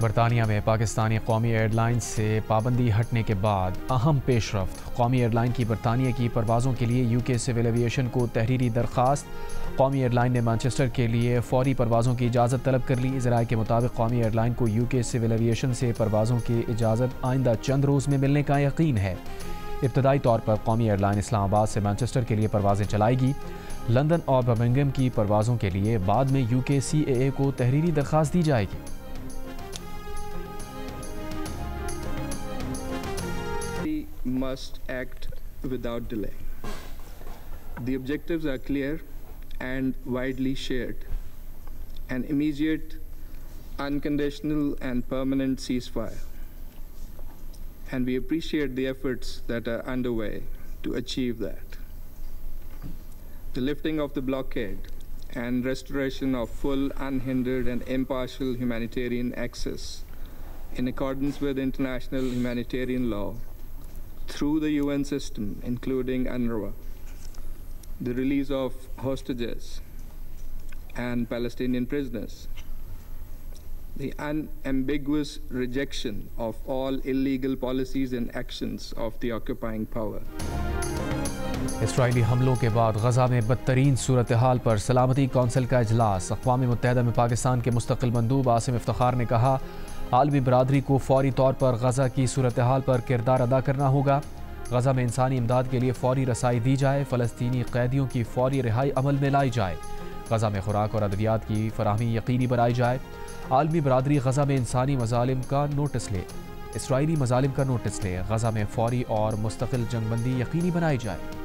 बरतानिया में पाकिस्तानी कौमी एयरलाइन से पाबंदी हटने के बाद अहम पेशरफ्त। कौमी एयरलाइन की बरतानिया की परवाज़ों के लिए यूके सिविल एविएशन को तहरीरी दरख्वास्त। कौमी एयरलाइन ने मैनचेस्टर के लिए फ़ौरी परवाज़ों की इजाज़त तलब कर ली। ज़राए के मुताबिक कौमी एयरलाइन को यूके सिविल एविएशन से परवाज़ों की इजाज़त आइंदा चंद रोज़ में मिलने का यकीन है। इब्तदाई तौर पर कौमी एयरलाइन इस्लामाबाद से मैनचेस्टर के लिए परवाज़ें चलाएगी। लंदन और बर्मिंघम की परवाज़ों के लिए बाद में यूके CAA को तहरीरी दरख्वास्त दी जाएगी। Must act without delay. The objectives are clear and widely shared: an immediate, unconditional and permanent ceasefire. And we appreciate the efforts that are underway to achieve that. The lifting of the blockade and restoration of full, unhindered and impartial humanitarian access in accordance with international humanitarian law through the UN system, including UNRWA, the release of hostages and Palestinian prisoners, the unambiguous rejection of all illegal policies and actions of the occupying power. Israeli हमलों के बाद गजा में बदतरीन सूरत हाल पर सलामती council का इजलास। अक़वाम मुत्तहिदा में पाकिस्तान के मुस्तकिल मंदूब आसिम इफ्तिखार ने कहा, आलमी बरादरी को फौरी तौर पर गजा की सूरत हाल पर किरदार अदा करना होगा। गजा में इंसानी इमदाद के लिए फौरी रसाई दी जाए। फ़लस्तीनी कैदियों की फौरी रिहाई अमल में लाई जाए। गजा में खुराक और अद्वियात की फराहमी यकीनी बनाई जाए। आलमी बरादरी गजा में इंसानी मजालिम का नोटिस ले, इसराइली मजालिम का नोटिस ले। गजा में फौरी और मुस्तकिल जंगबंदी यकीनी बनाई जाए।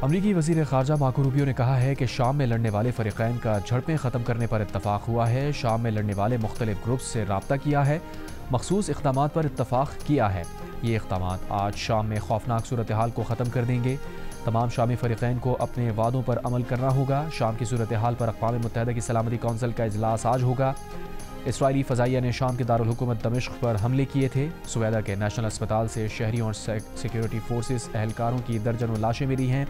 अमरीकी वज़ीर ख़ारजा मार्को रूबियो ने कहा है कि शाम में लड़ने वाले फ़रीक़ैन का झड़पें ख़त्म करने पर इत्तफ़ाक़ हुआ है। शाम में लड़ने वाले मुख्तलिफ़ ग्रुप्स से रब्ता किया है, मख़सूस इक़दामात पर इत्तफ़ाक़ किया है। ये इक़दामात आज शाम में खौफनाक सूरत हाल को ख़त्म कर देंगे। तमाम शामी फ़रीक़ैन को अपने वादों पर अमल करना होगा। शाम की सूरत हाल पर अक़वाम मुत्तहिदा की सलामती कौंसिल का इजलास आज होगा। इसराइली फ़ज़ाइया ने शाम के दारुल हुकूमत दमिश्क पर हमले किए थे। सुवैदा के नेशनल अस्पताल से शहरियों और सिक्योरिटी फोर्सेस एहलकारों की दर्जनों लाशें मिली हैं।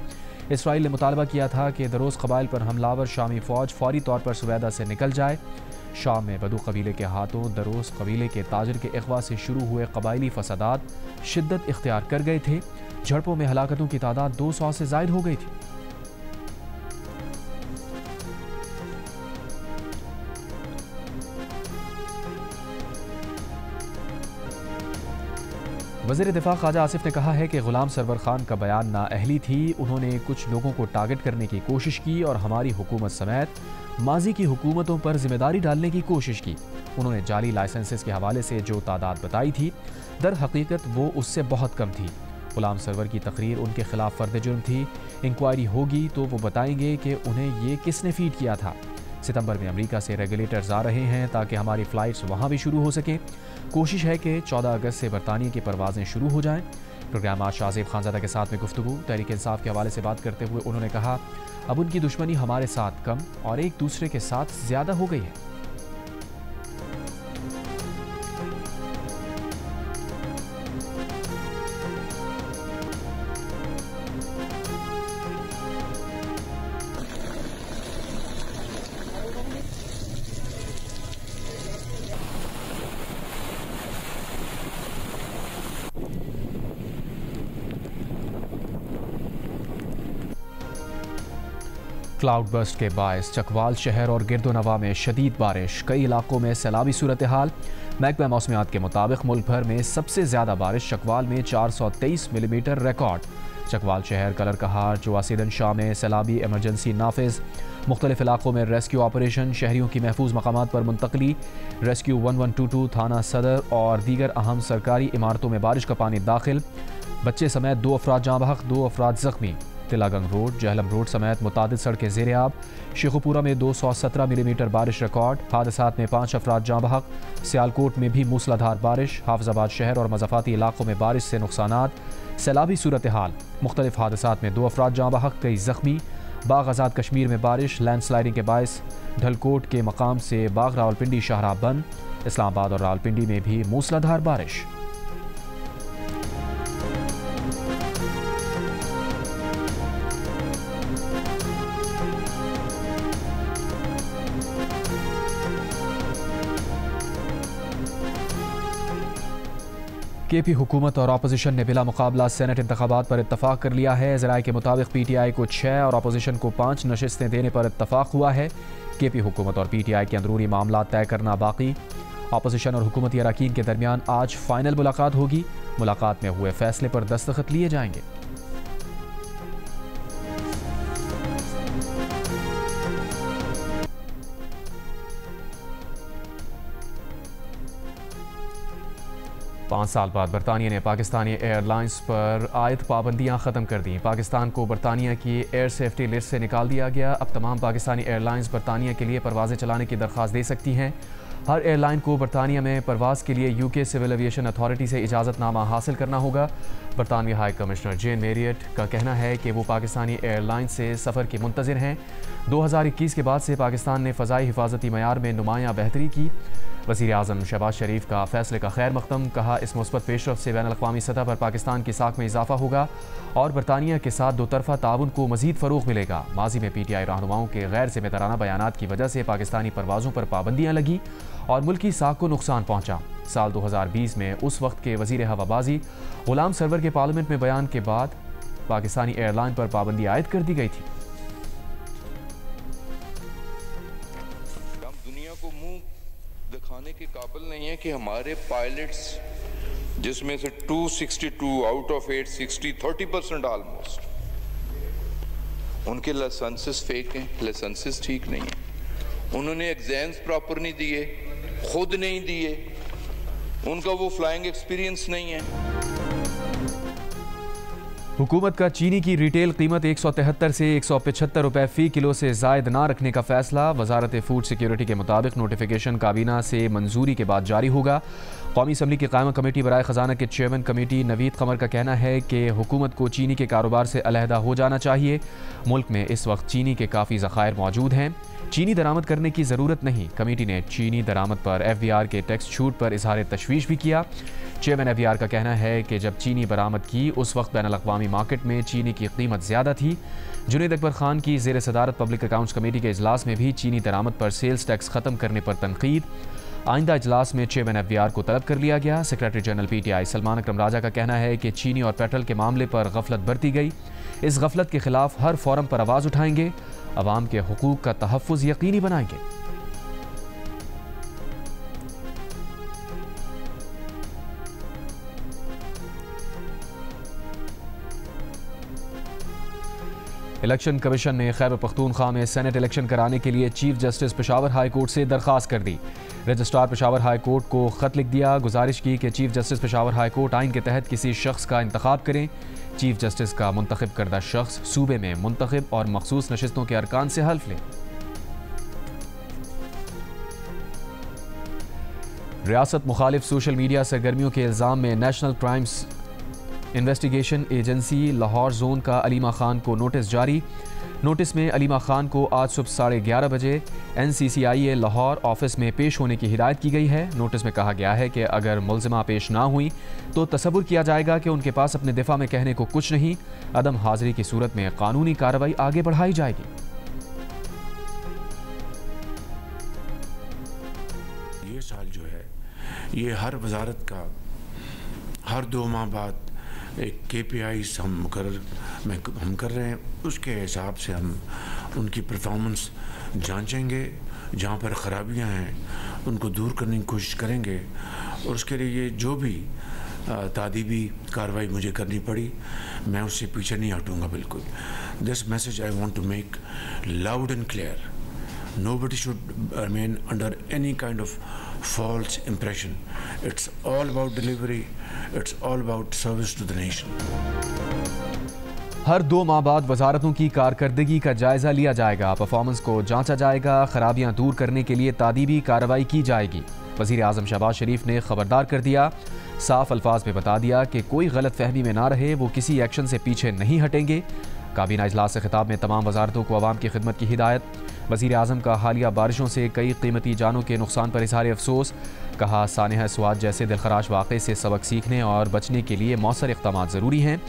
इसराइल ने मुतालबा किया था कि दरोज़ क़बाइल पर हमलावर शामी फ़ौज फौरी तौर पर सुवैदा से निकल जाए। शाम में बदू कबीले के हाथों दरोज़ कबीले के ताजिर के अगवा से शुरू हुए कबायली फसादात शिद्दत इख्तियार कर गए थे। झड़पों में हलाकतों की तादाद 200 से ज़ायद हो गई थी। वज़ीर दिफ़ा ख़ाजा आसिफ ने कहा है कि ग़ुलाम सरवर ख़ान का बयान नाअहली थी। उन्होंने कुछ लोगों को टारगेट करने की कोशिश की और हमारी हुकूमत समेत माजी की हुकूमतों पर जिम्मेदारी डालने की कोशिश की। उन्होंने जाली लाइसेंसेस के हवाले से जो तादाद बताई थी, दर हकीकत वो उससे बहुत कम थी। ग़ुलाम सरवर की तकरीर उनके खिलाफ फ़र्द जुर्म थी। इंक्वायरी होगी तो वो बताएंगे कि उन्हें ये किसने फ़ीड किया था। सितंबर में अमेरिका से रेगुलेटर्स आ रहे हैं ताकि हमारी फ़्लाइट्स वहाँ भी शुरू हो सकें। कोशिश है कि 14 अगस्त से बरतानिया की परवाज़ें शुरू हो जाएं। प्रोग्राम आज शाहज़ेब खानज़ादा के साथ में गुफ्तगू तहरीक इंसाफ के हवाले से बात करते हुए उन्होंने कहा, अब उनकी दुश्मनी हमारे साथ कम और एक दूसरे के साथ ज़्यादा हो गई है। क्लाउड बर्स्ट के बायस चकवाल शहर और गिरदोनवा में शदीद बारिश, कई इलाकों में सैलाबी सूरत हाल। महकमा मौसमियात के मुताबिक मुल्क भर में सबसे ज़्यादा बारिश चकवाल में 423 मिलीमीटर रिकॉर्ड। चकवाल शहर कलर कहार जोआसीदन शाह में सैलाबी एमरजेंसी नाफिज। मुख्तलिफ इलाकों में रेस्क्यू ऑपरेशन, शहरियों की महफूज मकामात पर मुंतकली। रेस्क्यू 1122 थाना सदर और दीगर अहम सरकारी इमारतों में बारिश का पानी दाखिल। बच्चे समेत 2 अफराद जाँ बहक, 2 अफराद ज़ख्मी। तिलागंग रोड, जहलम रोड समेत मुतादिद सड़कें ज़ेर आब। शेखुपुरा में 217 मिलीमीटर बारिश रिकॉर्ड। हादसात में 5 अफराद जाँ बहक। सियालकोट में भी मूसलाधार बारिश। हाफिजाबाद शहर और मज़ाफ़ाती इलाकों में बारिश से नुकसानात। सैलाबी सूरत हाल, मुख्तलिफ हादसात में 2 अफराद जाँ बहक, कई ज़ख्मी। बाग आज़ाद कश्मीर में बारिश, लैंडस्लाइडिंग के बायस ढलकोट के मकाम से बाग रावलपिंडी शाहराह बंद। इस्लामाबाद और रावलपिंडी में भी मूसलाधार बारिश। KP हुकूमत और अपोजिशन ने बिला मुकाबला सेनेट इंतखाबात पर इत्तफाक कर लिया है। ज़राए के मुताबिक PTI को 6 और अपोजिशन को 5 नशिस्तें देने पर इत्तफाक हुआ है। KP हुकूमत और PTI के अंदरूनी मामला तय करना बाकी। अपोजिशन और हुकूमती अरकान के दरमियान आज फाइनल मुलाकात होगी। मुलाकात में हुए फैसले पर दस्तखत लिए जाएंगे। पाँच साल बाद बरतानिया ने पाकिस्तानी एयरलाइंस पर आयद पाबंदियां ख़त्म कर दी। पाकिस्तान को बरतानिया की एयर सेफ्टी लिस्ट से निकाल दिया गया। अब तमाम पाकिस्तानी एयरलाइंस बरतानिया के लिए परवाज़ें चलाने की दरख्वास्त दे सकती हैं। हर एयरलाइन को बरतानिया में परवाज़ के लिए UK सिविल एविएशन अथॉरिटी से इजाज़तनामा हासिल करना होगा। बरतानवी हाई कमिश्नर जेन मेरियट का कहना है कि वो पाकिस्तानी एयरलाइन से सफ़र के मुंतज़िर हैं। 2021 के बाद से पाकिस्तान ने फ़ज़ाई हिफाजती मयार में नुमायाँ बेहतरी की। वज़ीर आज़म शहबाज शरीफ का फ़ैसले का खैर मक़दम। कहा, इस मुस्बत पेशरफ़ से बैन अक़वामी सतह पर पाकिस्तान की साख में इजाफ़ा होगा और बरतानिया के साथ दो तरफ़ा ताउन को मज़ीद फ़रोग़ मिलेगा। माजी में PTI रहनुमाओं के गैर ज़िम्मेदाराना बयानात की वजह से पाकिस्तानी परवाज़ों पर पाबंदियाँ लगी और मुल्की साख को नुकसान पहुँचा। साल 2020 में उस वक्त के वज़ीर हवाबाजी ग़ुलाम सरवर के पार्लियामेंट में बयान के बाद पाकिस्तानी एयरलाइन पर पाबंदी आयद कर दी गई थी। हम दुनिया को मुंह दिखाने के काबिल नहीं है कि हमारे पायलट्स, जिसमें से 262 आउट ऑफ 860, 30% ऑलमोस्ट, उनके लाइसेंसेस फेक हैं, लाइसेंसेस ठीक नहीं है। उन्होंने एग्जाम्स प्रॉपर नहीं दिए, खुद नहीं दिए, उनका वो फ्लाइंग एक्सपीरियंस नहीं है। हुकूमत का चीनी की रिटेल कीमत 173 से 175 रुपये फ़ी किलो से ज़ायद ना रखने का फ़ैसला। वजारत फूड सिक्योरिटी के मुताबिक नोटिफिकेशन काबीना से मंजूरी के बाद जारी होगा। कौमी असम्बली की कायमा कमेटी बराए ख़जाना के चेयरमैन कमेटी नवीद कमर का कहना है कि हुकूमत को चीनी के कारोबार से अलहदा हो जाना चाहिए। मुल्क में इस वक्त चीनी के काफ़ी ज़खायर मौजूद हैं। चीनी दरामद करने की ज़रूरत नहीं। कमेटी ने चीनी दरामद पर FBR के टैक्स छूट पर इजहार तशवीश भी किया। चेयरमैन FBR का कहना है कि जब चीनी बरामद की उस वक्त बैनुल अक़वामी मार्केट में चीनी की कीमत ज़्यादा थी। जुनैद अकबर खान की ज़ेर सदारत पब्लिक अकाउंट्स कमेटी के इजलास में भी चीनी दरामद पर सेल्स टैक्स ख़त्म करने पर तनकीद। आइंदा इजलास में चेयरमैन FBR को तलब कर लिया गया। सेक्रेटरी जनरल PTI सलमान अकरम राजा का कहना है कि चीनी और पेट्रोल के मामले पर गफलत बरती गई। इस गफलत के खिलाफ हर फोरम पर आवाज़ उठाएंगे। अवाम के हुकूक का तहफ़्फ़ुज़ यकीनी बनाएंगे। इलेक्शन कमीशन ने खैबर पख्तूनख्वा में सेनेट इलेक्शन कराने के लिए chief justice Peshawar high court से दरख्वास्त कर दी। रजिस्ट्रार पेशावर हाई कोर्ट को ख़त लिख दिया। गुजारिश की कि chief justice Peshawar high court आइन के तहत किसी शख्स का इंतखाब करें। चीफ जस्टिस का मुंतखब करदा शख्स सूबे में मुंतखब और मखसूस नशिस्तों के अरकान से हल्फ ले। रियासत मुखालिफ सोशल मीडिया सरगर्मियों के इल्ज़ाम में national crimes investigation agency Lahore zone का अलीमा खान को नोटिस जारी। नोटिस में अलीमा खान को आज सुबह 11:30 बजे NCCIA लाहौर ऑफिस में पेश होने की हिदायत की गई है। नोटिस में कहा गया है कि अगर मुल्ज़िमा पेश ना हुई तो तसव्वुर किया जाएगा कि उनके पास अपने दिफा में कहने को कुछ नहीं। अदम हाज़िरी की सूरत में कानूनी कार्रवाई आगे बढ़ाई जाएगी। ये साल जो है ये हर वजारत का हर 2 माह बाद एक KPIs हम कर रहे हैं। उसके हिसाब से हम उनकी परफॉर्मेंस जांचेंगे। जहाँ पर ख़राबियाँ हैं उनको दूर करने की कोशिश करेंगे और उसके लिए जो भी तादीबी कार्रवाई मुझे करनी पड़ी मैं उससे पीछे नहीं हटूँगा। बिल्कुल। This message I want to make loud and clear. Nobody should remain under any kind of false impression. It's all about delivery. It's all about service to the nation. हर 2 माह बाद वजारतों की कारकर्दगी का जायजा लिया जाएगा। परफॉर्मेंस को जांचा जाएगा। खराबियां दूर करने के लिए तादीबी कार्रवाई की जाएगी। वज़ीर आज़म शहबाज शरीफ ने खबरदार कर दिया। साफ अल्फाज में बता दिया कि कोई गलत फहमी में ना रहे, वो किसी एक्शन से पीछे नहीं हटेंगे। काबीना इजलास से खिताब में तमाम वजारतों को अवाम की खिदमत की हिदायत। वज़ीर आज़म का हालिया बारिशों से कई कीमती जानों के नुकसान पर इज़हार अफसोस। कहा, सानेहा स्वाद जैसे दिलखराश वाक़े से सबक सीखने और बचने के लिए मौसर इक़दामात ज़रूरी हैं।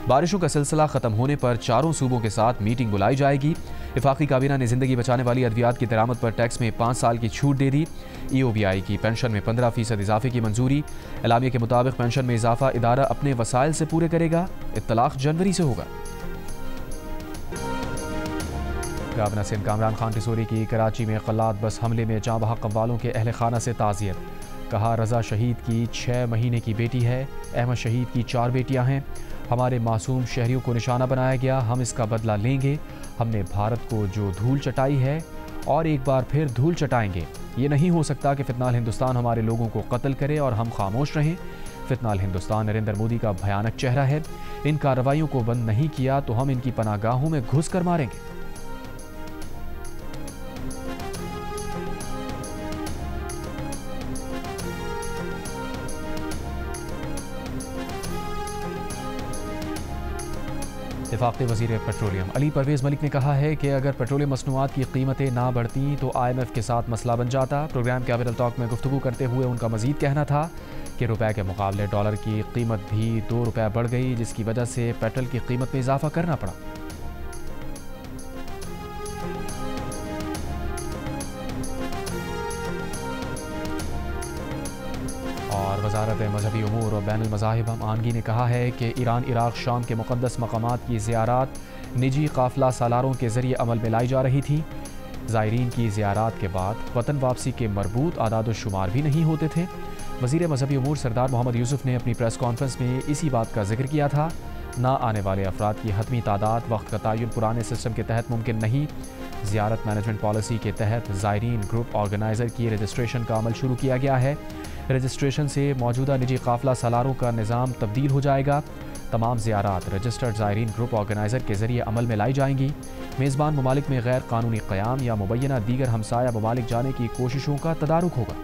बारिशों का सिलसिला ख़त्म होने पर चारों सूबों के साथ मीटिंग बुलाई जाएगी। वफाकी काबीना ने ज़िंदगी बचाने वाली अद्वियात की दरामद पर टैक्स में 5 साल की छूट दे दी। EOBI की पेंशन में 15% इजाफे की मंजूरी। एलामिया के मुताबिक पेंशन में इजाफा इदारा अपने वसाइल से पूरे करेगा। इत्तलाक जनवरी से होगा। गवर्नर सिंध कामरान खान टिसोरी की कराची में खल्लात बस हमले में जाँ बहक कव्वालों के अहल खाना से ताज़ियत। कहा, रज़ा शहीद की 6 महीने की बेटी है, अहमद शहीद की 4 बेटियां हैं। हमारे मासूम शहरियों को निशाना बनाया गया, हम इसका बदला लेंगे। हमने भारत को जो धूल चटाई है और एक बार फिर धूल चटाएंगे। ये नहीं हो सकता कि फितनाल हिंदुस्तान हमारे लोगों को कत्ल करे और हम खामोश रहें। फितनाल हिंदुस्तान नरेंद्र मोदी का भयानक चेहरा है। इन कार्रवाइयों को बंद नहीं किया तो हम इनकी पनाहगाहों में घुस कर मारेंगे। वफाकी वज़ीर पेट्रोलियम अली परवेज़ मलिक ने कहा है कि अगर पेट्रोलियम मसनूआत की कीमतें ना बढ़ती तो IMF के साथ मसला बन जाता। प्रोग्राम कैपिटल टॉक में गुफ्तगू करते हुए उनका मज़ीद कहना था कि रुपए के मुकाबले डॉलर की कीमत भी 2 रुपये बढ़ गई, जिसकी वजह से पेट्रोल की कीमत में इजाफा करना पड़ा। और वजारत मजहबी उमूर और बैनुल मज़ाहिब आमगी ने कहा है कि ईरान, इराक़, शाम के मुक़द्दस मकामात की ज़ियारात निजी काफ़िला सालारों के ज़रिए अमल में लाई जा रही थी। ज़ायरीन की ज़ियारात के बाद वतन वापसी के मरबूत आदाद शुमार भी नहीं होते थे। वज़ीर मजहबी उमूर सरदार मोहम्मद यूसुफ ने अपनी प्रेस कॉन्फ्रेंस में इसी बात का जिक्र किया था। ना आने वाले अफराद की हतमी तादाद वक्त का तयन पुराने सिस्टम के तहत मुमकिन नहीं। ज़ियारत मैनेजमेंट पॉलिसी के तहत ज़ायरीन ग्रुप ऑर्गेनाइज़र की रजिस्ट्रेशन का अमल शुरू किया गया है। रजिस्ट्रेशन से मौजूदा निजी काफ़िला सालारों का निज़ाम तब्दील हो जाएगा। तमाम ज़ियारात रजिस्टर्ड ज़ायरीन ग्रुप ऑर्गेनाइज़र के ज़रिए अमल में लाई जाएंगी। मेज़बान ममालिक में गैर कानूनी क़याम या मुबैना दीगर हमसाया ममालिक जाने की कोशिशों का तदारुक होगा।